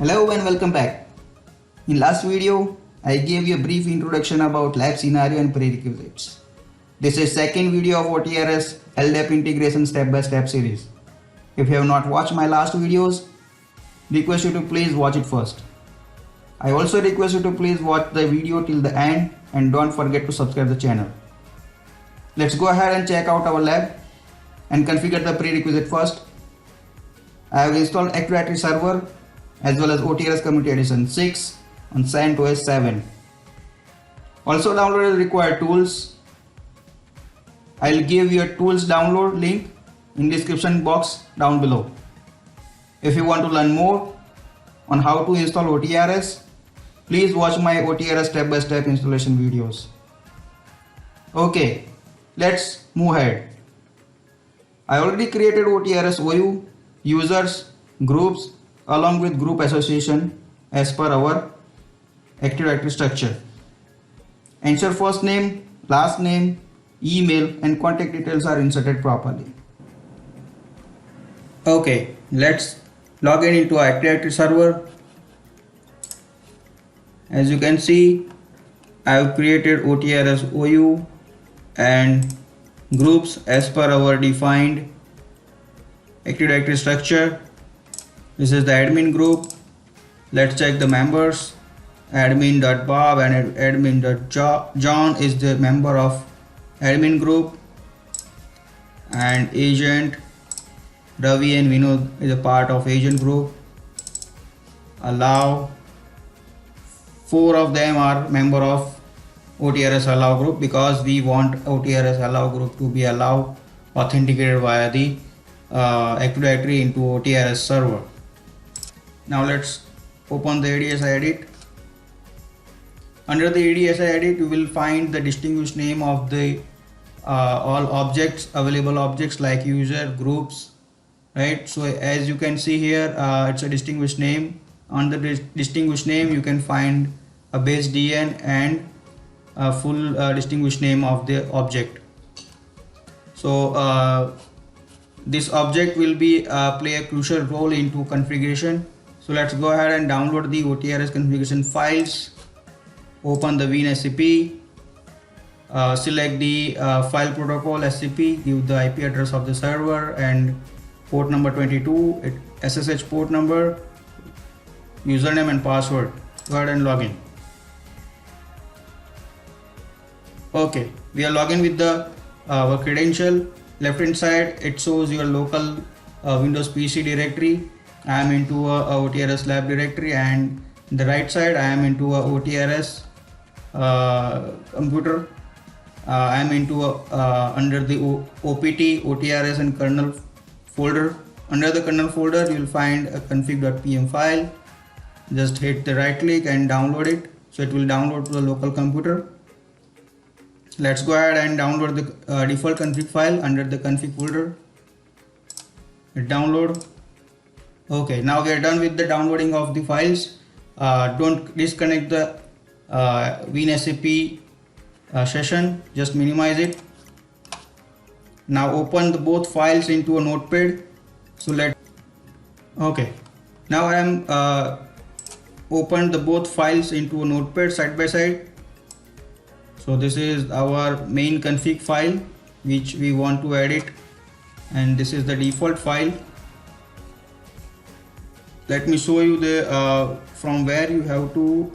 Hello and welcome back. In last video, I gave you a brief introduction about lab scenario and prerequisites. This is second video of OTRS LDAP integration step-by-step series. If you have not watched my last videos, request you to please watch it first. I also request you to please watch the video till the end and don't forget to subscribe the channel. Let's go ahead and check out our lab and configure the prerequisite first. I have installed Active Directory Server as well as OTRS Community Edition 6 on CentOS 7. Also download the required tools. I'll give you a tools download link in description box down below. If you want to learn more on how to install OTRS, please watch my OTRS step-by-step installation videos. Okay, let's move ahead. I already created OTRS OU, users, groups along with group association as per our Active Directory structure. Ensure first name, last name, email and contact details are inserted properly. Okay, let's log in into Active Directory server. As you can see, I have created OTRS OU and groups as per our defined Active Directory structure. This is the admin group. Let's check the members. Admin.bob and admin.john is the member of admin group, and agent Ravi and Vinod is a part of agent group. Allow, 4 of them are member of OTRS allow group because we want OTRS allow group to be allowed authenticated via the Active Directory into OTRS server. Now let's open the ADSI edit. Under the ADSI edit, you will find the distinguished name of the all objects, available objects like user, groups, right? So as you can see here, it's a distinguished name. Under the distinguished name, you can find a base DN and a full distinguished name of the object. So this object will be play a crucial role into configuration. So let's go ahead and download the OTRS configuration files. Open the WinSCP, select the file protocol SCP, give the IP address of the server and port number 22, SSH port number, username and password. Go ahead and log in. Okay, we are logging with the our credential. Left hand side it shows your local Windows PC directory. I am into a OTRS lab directory, and the right side I am into a OTRS computer. I am into under the OPT, OTRS and kernel folder. Under the kernel folder you will find a config.pm file. Just hit the right click and download it. So it will download to the local computer. Let's go ahead and download the default config file under the config folder. Hit download. Okay, now we are done with the downloading of the files. Don't disconnect the WinSCP session, just minimize it. Now open the both files into a notepad. So okay, now I am opened the both files into a notepad side by side. So this is our main config file which we want to edit, and this is the default file. Let me show you the from where you have to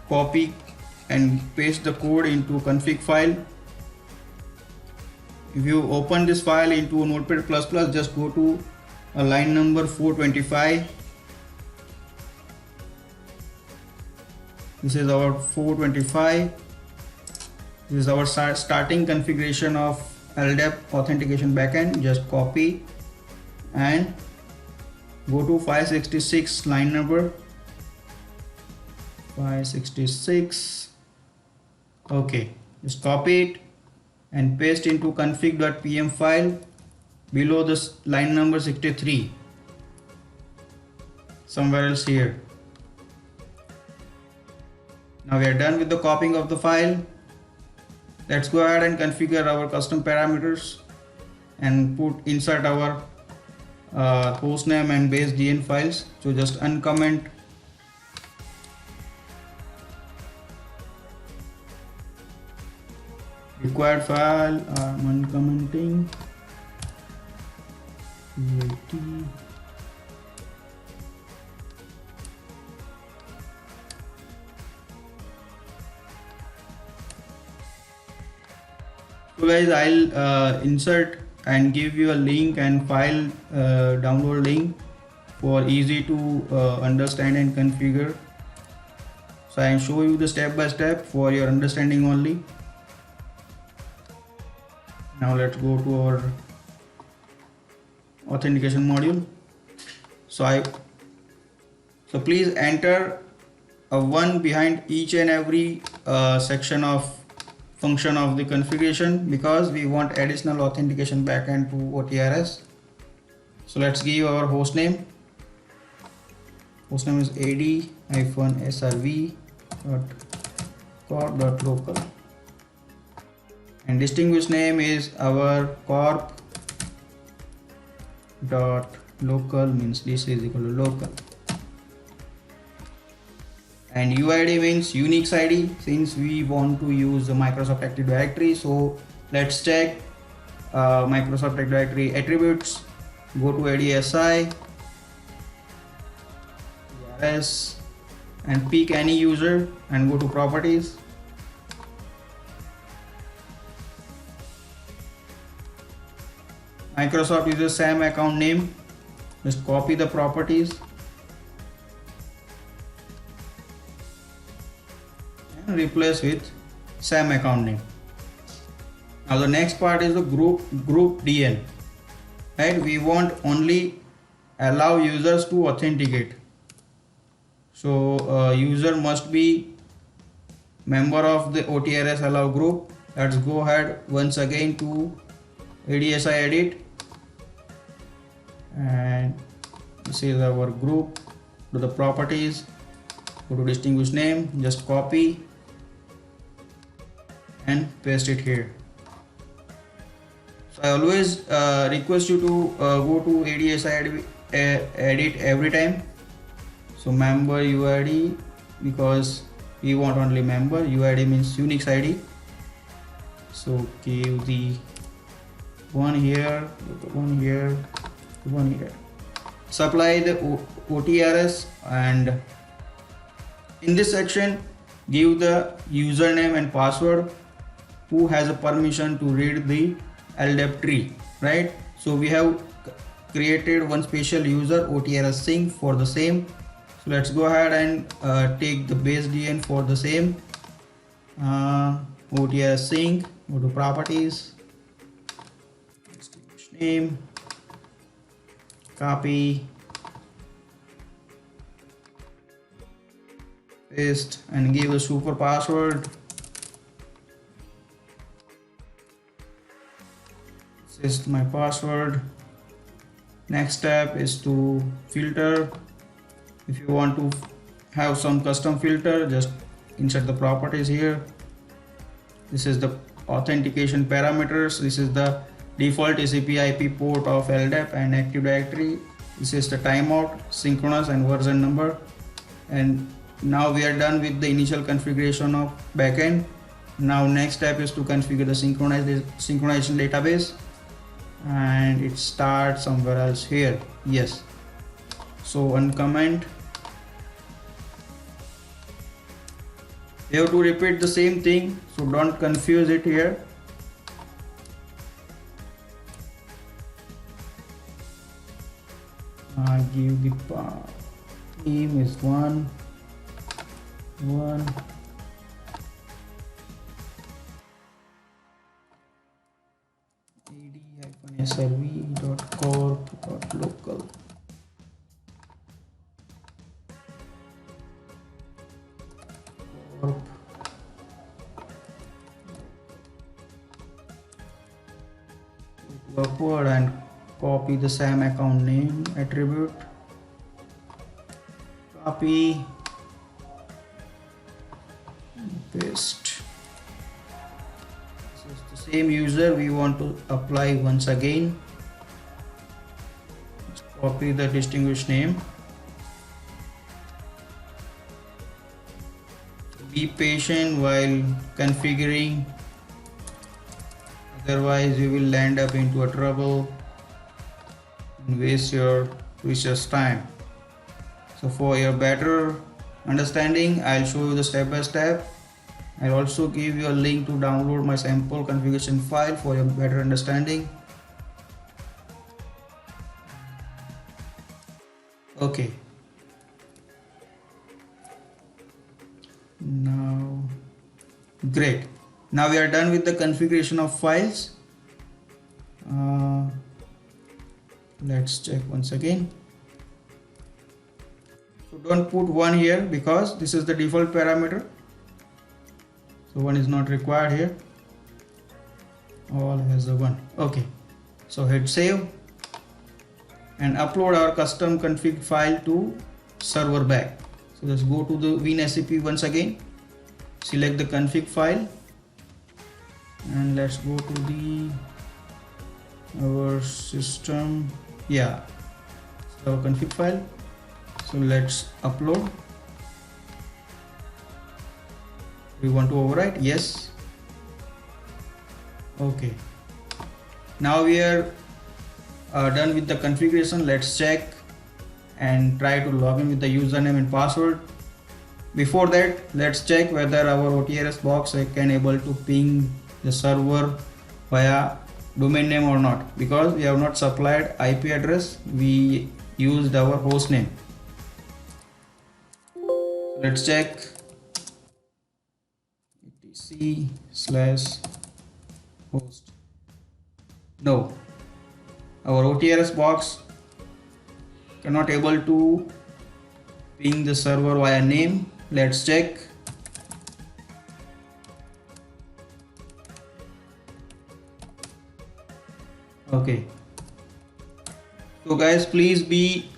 copy and paste the code into config file. If you open this file into Notepad++, just go to line number 425. This is our 425. This is our starting configuration of LDAP authentication backend. Just copy and go to 566 line number 566. Okay, just copy it and paste into config.pm file below this line number 63, somewhere else here. Now we are done with the copying of the file. Let's go ahead and configure our custom parameters and insert our hostname and base DN files. So just uncomment required file. I'm uncommenting PAT. So guys, I'll insert and give you a link and file download link for easy to understand and configure. So I will show you the step by step for your understanding only. Now let's go to our authentication module. So please enter a 1 behind each and every section of function of the configuration, because we want additional authentication backend to OTRS. So let's give our hostname. Hostname is ad-srv.corp.local, and distinguished name is our corp.local, means this is equal to local. And UID means Unix ID, since we want to use the Microsoft Active Directory. So let's check Microsoft Active Directory attributes. Go to ADSI, TRS, and pick any user and go to properties. Microsoft uses SAM account name. Just copy the properties and replace with SAM account name. Now the next part is the group DN. Right? We want only allow users to authenticate. So user must be member of the OTRS allow group. Let's go ahead once again to ADSI edit, and this is our group. To the properties, go to distinguished name, just copy and paste it here. So I always request you to go to ADSI edit every time. So member UID, because we want only member. UID means Unix ID. So give the one here, one here, one here. Supply the OTRS, and in this section give the username and password who has a permission to read the LDAP tree, right? So we have created one special user, OTRS sync, for the same. So let's go ahead and take the base DN for the same. OTRS sync, go to properties, name, copy, paste, and give a super password. This is my password. Next step is to filter. If you want to have some custom filter, just insert the properties here. This is the authentication parameters. This is the default TCP IP port of LDAP and Active Directory. This is the timeout, synchronous, and version number. And now we are done with the initial configuration of backend. Now next step is to configure the synchronization database, and it starts somewhere else here. Yes. So uncomment. You have to repeat the same thing, so don't confuse it here. Give the name is one. ad-srv.corp.local. Upward and copy the SAM account name attribute. Copy, paste. This is the same user we want to apply once again. Copy the distinguished name. Be patient while configuring, otherwise you will land up into a trouble and waste your precious time. So for your better understanding, I'll show you the step by step. I'll also give you a link to download my sample configuration file for your better understanding. Okay. Now, great. Now we are done with the configuration of files. Let's check once again. So don't put 1 here because this is the default parameter. So 1 is not required here. All has a 1. Okay. So hit save and upload our custom config file to server back. So let's go to the WinSCP once again. Select the config file and let's go to the our system. Yeah, so our config file. So let's upload. We want to overwrite? Yes. Okay. Now we are done with the configuration. Let's check and try to log in with the username and password. Before that, let's check whether our OTRS box can able to ping the server via domain name or not, because we have not supplied IP address, we used our host name. Let's check etc/host. No, our OTRS box cannot able to ping the server via name. Let's check. Okay. So guys, please be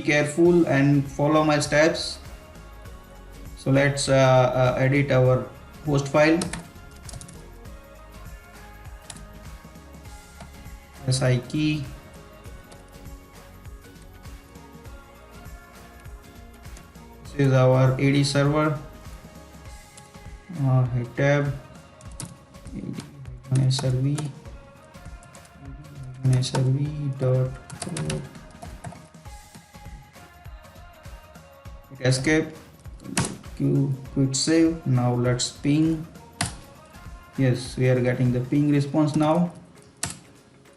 careful and follow my steps. So let's edit our host file. SI key. This is our AD server. Hit tab. SRV. SRV.code. Hit escape. Quit save. Now let's ping. Yes, we are getting the ping response now.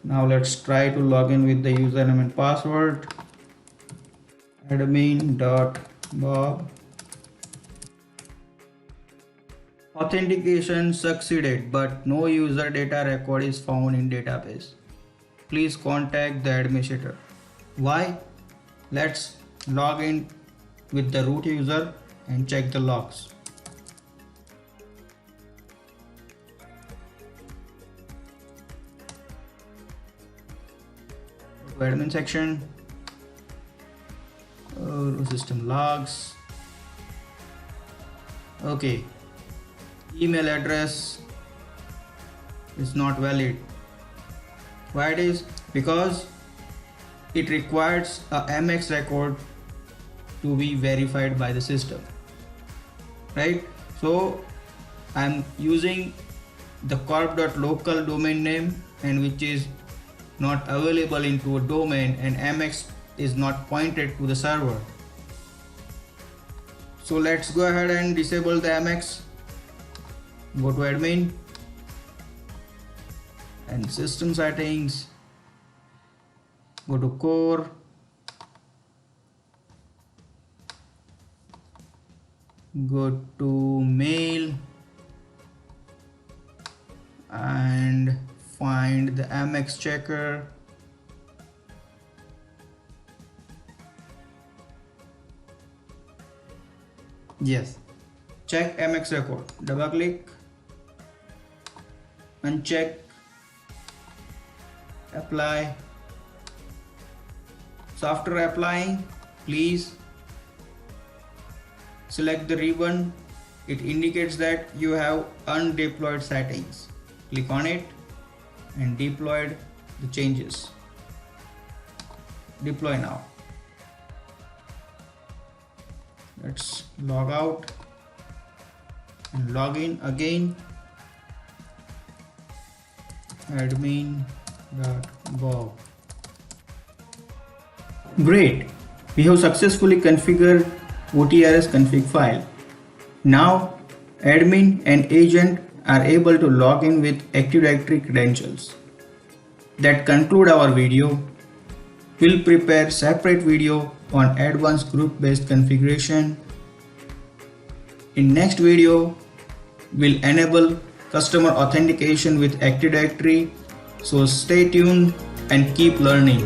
Now let's try to log in with the username and password. Admin.bob. Authentication succeeded, but no user data record is found in database. Please contact the administrator. Why? Let's log in with the root user and check the logs. Go to admin section. System logs. Okay. Email address is not valid. Why it is? Because it requires a MX record to be verified by the system, right? So I'm using the corp.local domain name, and which is not available into a domain, and MX is not pointed to the server. So let's go ahead and disable the MX. Go to admin and system settings, go to core, go to mail and find the MX checker. Yes, check MX record, double click, uncheck, apply. So after applying, please select the ribbon. It indicates that you have undeployed settings. Click on it and deploy the changes. deploy now. Let's log out and log in again. Admin.gov. Great, we have successfully configured OTRS config file. Now admin and agent are able to log in with Active Directory credentials. That concludes our video. We'll prepare separate video on advanced group-based configuration. In next video, we'll enable customer authentication with Active Directory. So stay tuned and keep learning.